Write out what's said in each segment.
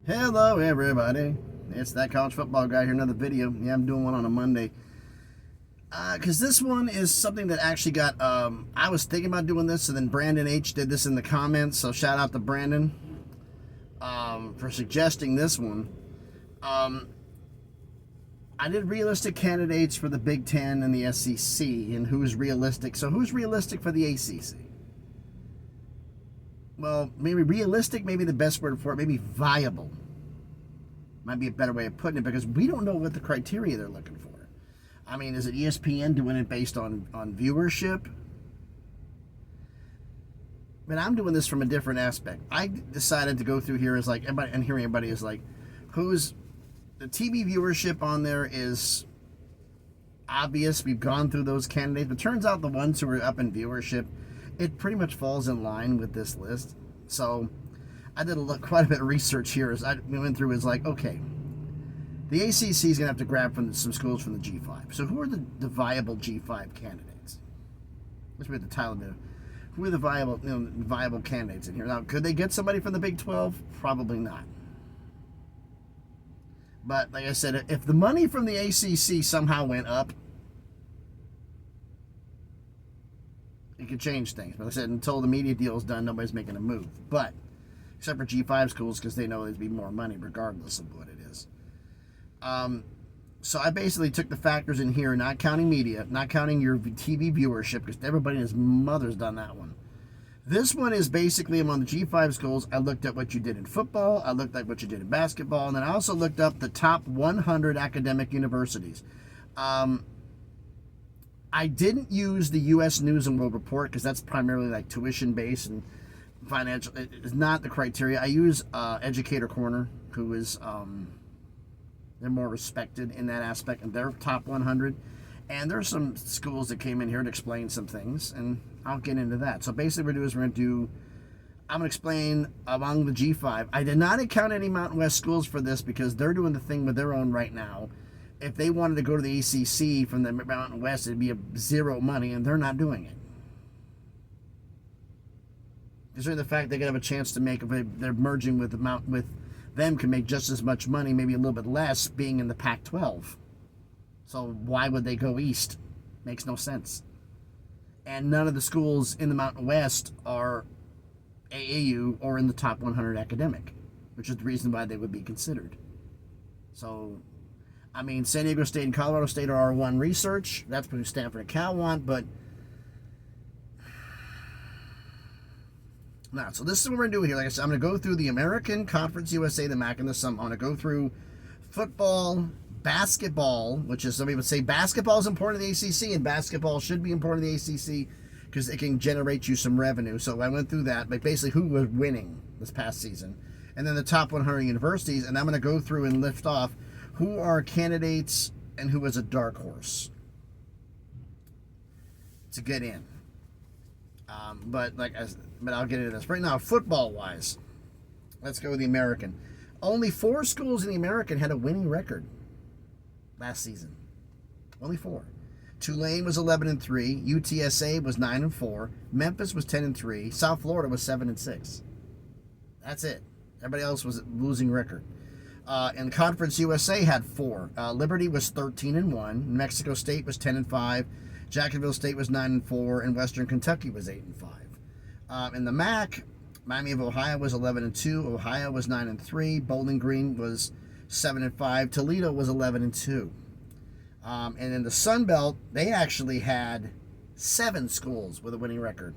Hello everybody, it's that college football guy here, another video. Yeah, I'm doing one on a Monday. Because this one is something that actually got, I was thinking about doing this, and then Brandon H did this in the comments, so shout out to Brandon for suggesting this one. I did realistic candidates for the Big Ten and the SEC, and who's realistic. So who's realistic for the ACC? Well, maybe realistic, maybe the best word for it, maybe viable. Might be a better way of putting it, because we don't know what the criteria they're looking for. I mean, is it ESPN doing it based on viewership? But I'm doing this from a different aspect. I decided to go through here as like, everybody, and hearing everybody is like, who's, the TV viewership on there is obvious. We've gone through those candidates, but turns out the ones who are up in viewership, it pretty much falls in line with this list. So I did quite a bit of research here as I went through. Is like, okay, the ACC is going to have to grab from some schools from the G5. So who are the viable G5 candidates? Let's read the title of it. Who are the viable candidates in here? Now, could they get somebody from the Big 12? Probably not. But like I said, if the money from the ACC somehow went up, it could change things. But like I said, until the media deal is done, nobody's making a move. But except for G5 schools, because they know there'd be more money regardless of what it is. So I basically took the factors in here, not counting media, not counting your TV viewership, because everybody and his mother's done that one. This one is basically among the G5 schools. I looked at what you did in football, I looked at what you did in basketball, and then I also looked up the top 100 academic universities. I didn't use the U.S. News and World Report, because that's primarily like tuition-based and financial. It is not the criteria. I use Educator Corner, who is they're more respected in that aspect, and they're top 100. And there's some schools that came in here to explain some things, and I'll get into that. So basically, I'm going to explain among the G5. I did not count any Mountain West schools for this, because they're doing the thing with their own right now. If they wanted to go to the ACC from the Mountain West, it'd be a zero money, and they're not doing it. Considering the fact they could have a chance to make, if they're merging with them, can make just as much money, maybe a little bit less, being in the Pac-12. So why would they go east? Makes no sense. And none of the schools in the Mountain West are AAU or in the top 100 academic, which is the reason why they would be considered. So, I mean, San Diego State and Colorado State are R1 research. That's what Stanford and Cal want, but no. So this is what we're going to do here. Like I said, I'm going to go through the American, Conference USA, the MAC, and the SUM. I'm going to go through football, basketball, which is, some people say basketball is important to the ACC, and basketball should be important to the ACC because it can generate you some revenue. So I went through that, like basically who was winning this past season. And then the top 100 universities, and I'm going to go through and lift off who are candidates and who is a dark horse to get in. But I'll get into this. Right now, football-wise, let's go with the American. Only 4 schools in the American had a winning record last season. Only 4. Tulane was 11-3. UTSA was 9-4. Memphis was 10-3. South Florida was 7-6. That's it. Everybody else was losing record. And Conference USA had 4. Liberty was 13-1. Mexico State was 10-5. Jacksonville State was 9-4, and Western Kentucky was 8-5. In the MAC, Miami of Ohio was 11-2. Ohio was 9-3. Bowling Green was 7-5. Toledo was 11-2. And in the Sun Belt, they actually had 7 schools with a winning record.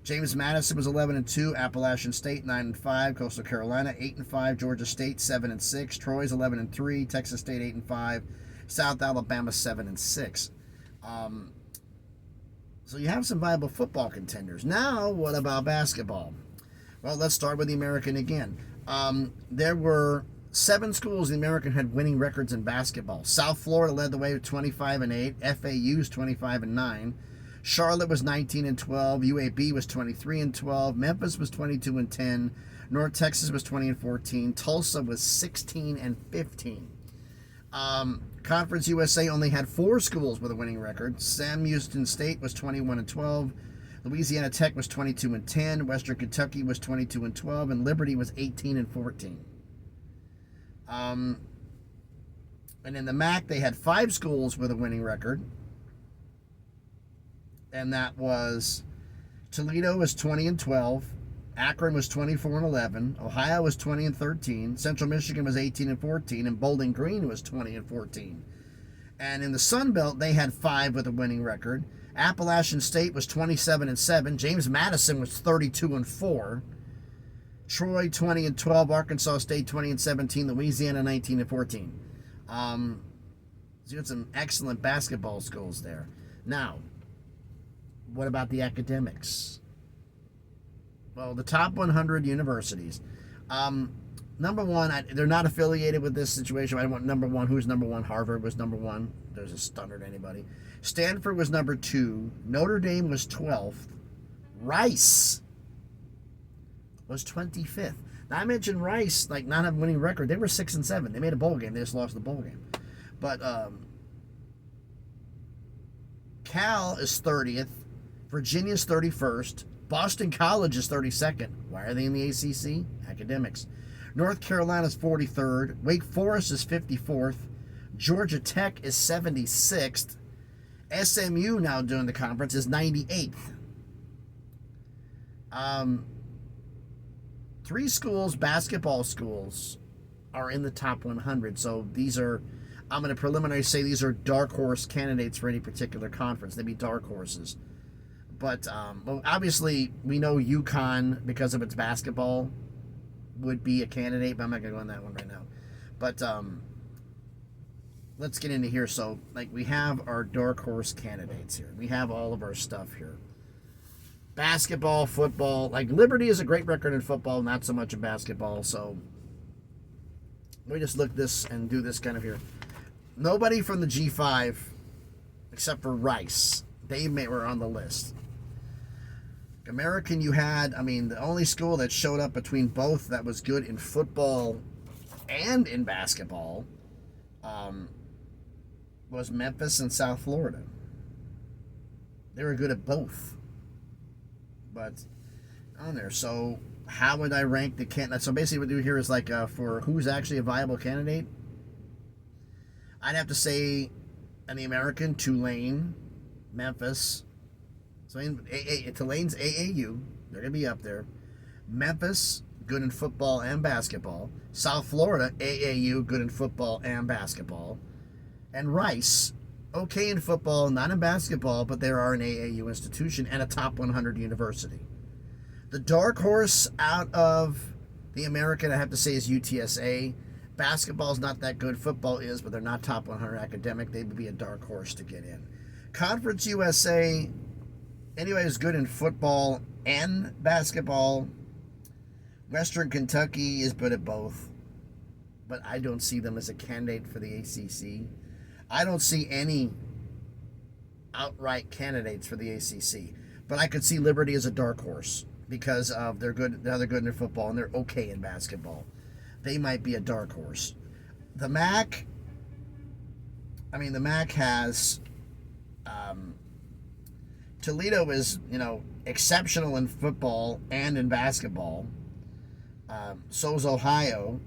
James Madison was 11-2. Appalachian State 9-5. Coastal Carolina 8-5. Georgia State 7-6. Troy's 11-3. Texas State 8-5. South Alabama 7-6. So you have some viable football contenders. Now, what about basketball? Well, let's start with the American again. There were 7 schools in the American had winning records in basketball. South Florida led the way with 25-8. FAU's 25-9. Charlotte was 19-12. UAB was 23-12. Memphis was 22-10. North Texas was 20-14. Tulsa was 16-15. Conference USA only had 4 schools with a winning record. Sam Houston State was 21-12. Louisiana Tech was 22-10. Western Kentucky was 22-12, and Liberty was 18-14. Um, and in the MAC, they had 5 schools with a winning record. And that was Toledo was 20-12, Akron was 24-11, Ohio was 20-13, Central Michigan was 18-14, and Bowling Green was 20-14. And in the Sun Belt, they had 5 with a winning record. Appalachian State was 27-7. James Madison was 32-4. Troy 20-12. Arkansas State 20-17. Louisiana 19-14. So you had some excellent basketball schools there. Now, what about the academics? Well, the top 100 universities. Number one, they're not affiliated with this situation. I want number one. Who's number one? Harvard was number one. There's a stunner to anybody. Stanford was number 2. Notre Dame was 12th. Rice was 25th. Now, I mentioned Rice, like, not having a winning record. They were 6-7. They made a bowl game. They just lost the bowl game. But Cal is 30th. Virginia's 31st. Boston College is 32nd. Why are they in the ACC? Academics. North Carolina's 43rd. Wake Forest is 54th. Georgia Tech is 76th. SMU, now doing the conference, is 98th. 3 schools, basketball schools, are in the top 100. So these are, I'm going to preliminarily say these are dark horse candidates for any particular conference. They'd be dark horses. But well, obviously, we know UConn, because of its basketball, would be a candidate, but I'm not going to go on that one right now. But let's get into here. So, like, we have our dark horse candidates here. We have all of our stuff here. Basketball, football. Like, Liberty is a great record in football, not so much in basketball. So, we just look this and do this kind of here. Nobody from the G5, except for Rice. They were on the list. American, you had, the only school that showed up between both that was good in football and in basketball was Memphis and South Florida. They were good at both. But on there. So how would I rank the candidate? So basically what we do here is like for who's actually a viable candidate, I'd have to say in the American, Tulane, Memphis. So Tulane's AAU. They're going to be up there. Memphis, good in football and basketball. South Florida, AAU, good in football and basketball. And Rice, okay in football, not in basketball, but they are an AAU institution and a top 100 university. The dark horse out of the American, I have to say, is UTSA. Basketball's not that good. Football is, but they're not top 100 academic. They would be a dark horse to get in. Conference USA, anyway, is good in football and basketball. Western Kentucky is good at both, but I don't see them as a candidate for the ACC. I don't see any outright candidates for the ACC, but I could see Liberty as a dark horse because of they're good in their football and they're okay in basketball. They might be a dark horse. The MAC, the MAC has Toledo is, exceptional in football and in basketball. So is Ohio.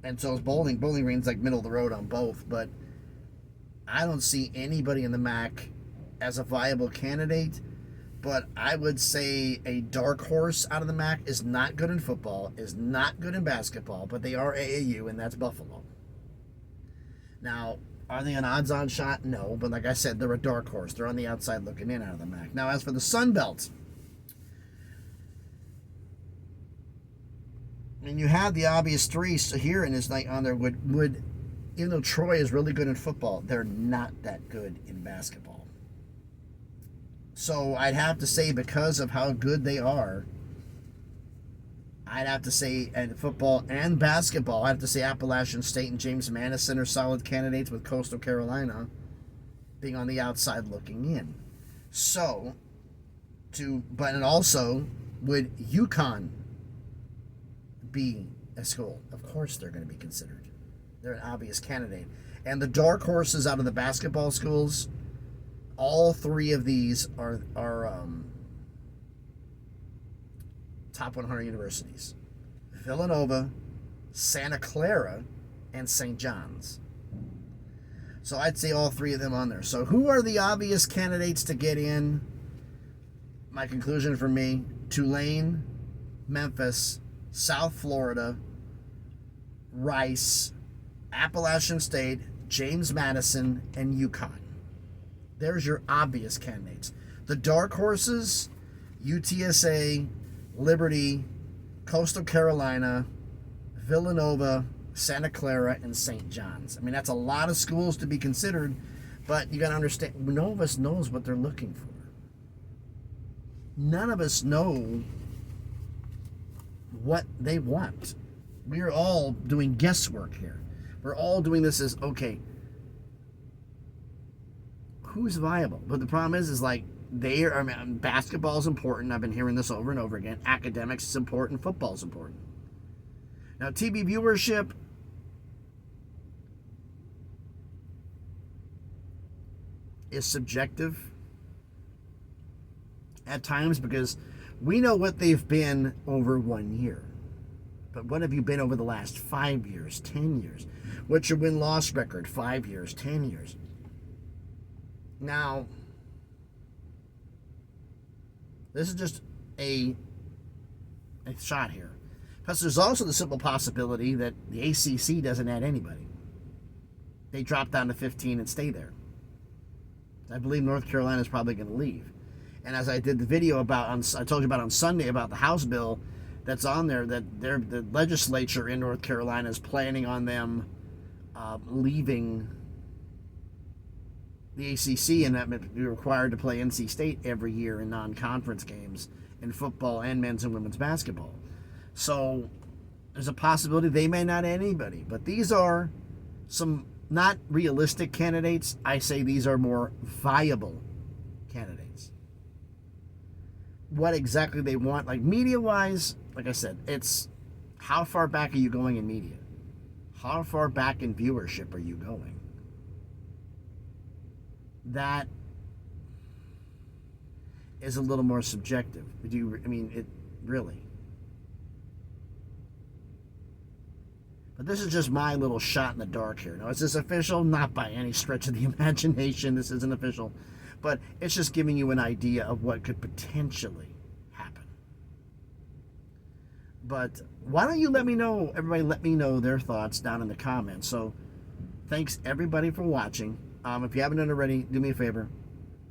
And so is Bowling. Bowling Green's like middle of the road on both. But I don't see anybody in the MAC as a viable candidate. But I would say a dark horse out of the MAC is not good in football, is not good in basketball, but they are AAU, and that's Buffalo. Now, are they an odds-on shot? No, but like I said, they're a dark horse. They're on the outside looking in out of the MAC. Now, as for the Sun Belt, you have the obvious 3 here, and it's like on there would even though Troy is really good in football, they're not that good in basketball. So I'd have to say, because of how good they are, I'd have to say, in football and basketball, I'd have to say Appalachian State and James Madison are solid candidates, with Coastal Carolina being on the outside looking in. So, and also, would UConn be a school? Of course they're going to be considered. They're an obvious candidate. And the dark horses out of the basketball schools, all 3 of these are top 100 universities. Villanova, Santa Clara, and St. John's. So I'd say all three of them on there. So who are the obvious candidates to get in? My conclusion for me, Tulane, Memphis, South Florida, Rice, Appalachian State, James Madison, and UConn. There's your obvious candidates. The dark horses, UTSA, Liberty, Coastal Carolina, Villanova, Santa Clara, and St. John's. I mean, that's a lot of schools to be considered, but you got to understand, none of us knows what they're looking for. None of us know what they want. We're all doing guesswork here. We're all doing this as, okay, who's viable? But the problem is like, basketball is important. I've been hearing this over and over again. Academics is important. Football is important. Now, TV viewership, is subjective at times because we know what they've been over 1 year. But what have you been over the last 5 years, 10 years? What's your win-loss record? 5 years, 10 years. Now, this is just a shot here. Plus, there's also the simple possibility that the ACC doesn't add anybody. They drop down to 15 and stay there. I believe North Carolina is probably going to leave. And as I did the video about, I told you about on Sunday about the House bill that's on there, that the legislature in North Carolina is planning on them leaving the ACC, and that would be required to play NC State every year in non-conference games in football and men's and women's basketball. So there's a possibility they may not add anybody, but these are some not realistic candidates. I say these are more viable candidates. What exactly they want, like media-wise, like I said, it's how far back are you going in media? How far back in viewership are you going? That is a little more subjective. It really. But this is just my little shot in the dark here. Now, is this official? Not by any stretch of the imagination. This isn't official. But it's just giving you an idea of what could potentially happen. But why don't you everybody let me know their thoughts down in the comments. So thanks everybody for watching. If you haven't done it already, do me a favor.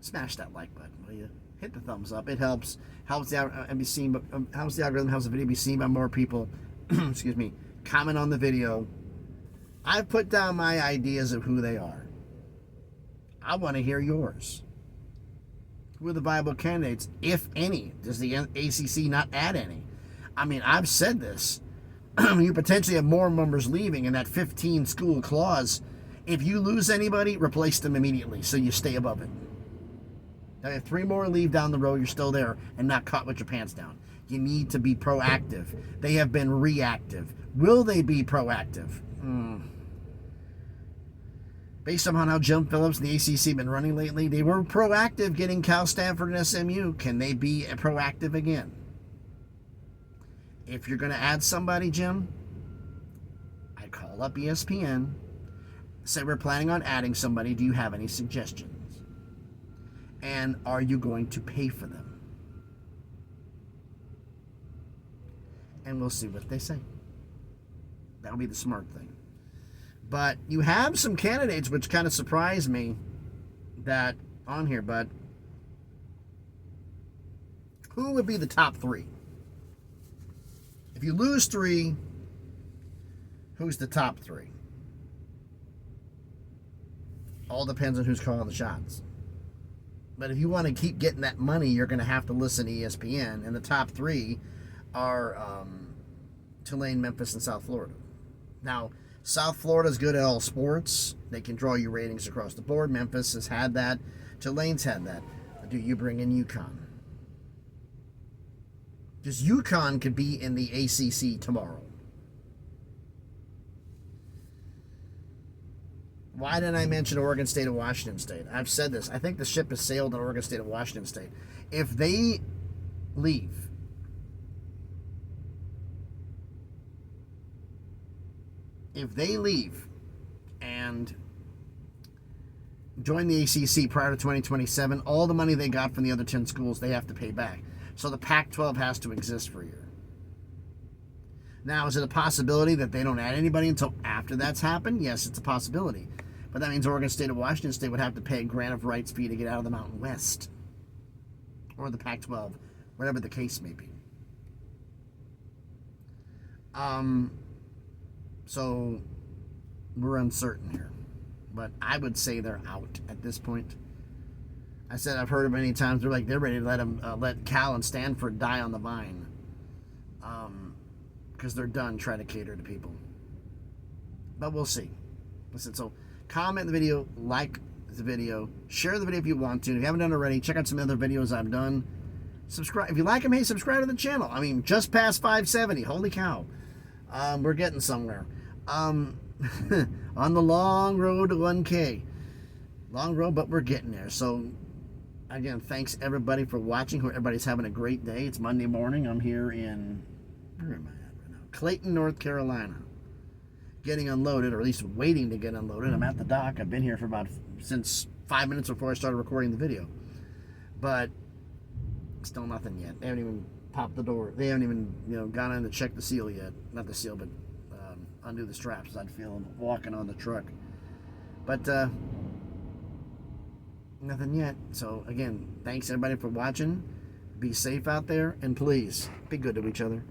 Smash that like button, will you? Hit the thumbs up. It helps the algorithm, helps the video be seen by more people. Excuse me. Comment on the video. I've put down my ideas of who they are. I want to hear yours. Who are the viable candidates, if any? Does the ACC not add any? I mean, I've said this. You potentially have more members leaving in that 15-school clause. If you lose anybody, replace them immediately so you stay above it. Now, if 3 more leave down the road, you're still there and not caught with your pants down. You need to be proactive. They have been reactive. Will they be proactive? Based on how Jim Phillips and the ACC have been running lately, they were proactive getting Cal, Stanford, and SMU. Can they be proactive again? If you're going to add somebody, Jim, I call up ESPN, say we're planning on adding somebody. Do you have any suggestions? And are you going to pay for them? And we'll see what they say. That'll be the smart thing. But you have some candidates which kind of surprised me that on here, but who would be the top 3? If you lose 3, who's the top 3? All depends on who's calling the shots. But if you want to keep getting that money, you're going to have to listen to ESPN, and the top 3 are Tulane, Memphis, and South Florida. Now, South Florida is good at all sports. They can draw you ratings across the board. Memphis has had that. Tulane's had that. Do you bring in UConn? Just UConn could be in the ACC tomorrow. Why didn't I mention Oregon State and Washington State? I've said this. I think the ship has sailed on Oregon State and Washington State. If they leave, if they leave and join the ACC prior to 2027, all the money they got from the other 10 schools, they have to pay back. So the Pac-12 has to exist for a year. Now, is it a possibility that they don't add anybody until after that's happened? Yes, it's a possibility. But that means Oregon State and Washington State would have to pay a grant of rights fee to get out of the Mountain West. Or the Pac-12, whatever the case may be. So we're uncertain here. But I would say they're out at this point. I said I've heard it many times. They're ready to let Cal and Stanford die on the vine. Because they're done trying to cater to people. But we'll see. Listen, so comment the video, like the video, share the video if you want to. If you haven't done it already, check out some other videos I've done. Subscribe if you like them. Hey, subscribe to the channel. I mean, just past 570. Holy cow, we're getting somewhere. On the long road to 1K. Long road, but we're getting there. So again, thanks everybody for watching. Hope everybody's having a great day. It's Monday morning. I'm here in, where am I at right now? Clayton, North Carolina. Getting unloaded, or at least waiting to get unloaded. I'm at the dock. I've been here for since 5 minutes before I started recording the video. But still nothing yet. They haven't even popped the door. They haven't even, gone in to check the seal yet. Not the seal, but undo the straps. I'd feel them walking on the truck. But nothing yet. So again, thanks everybody for watching. Be safe out there, and please be good to each other.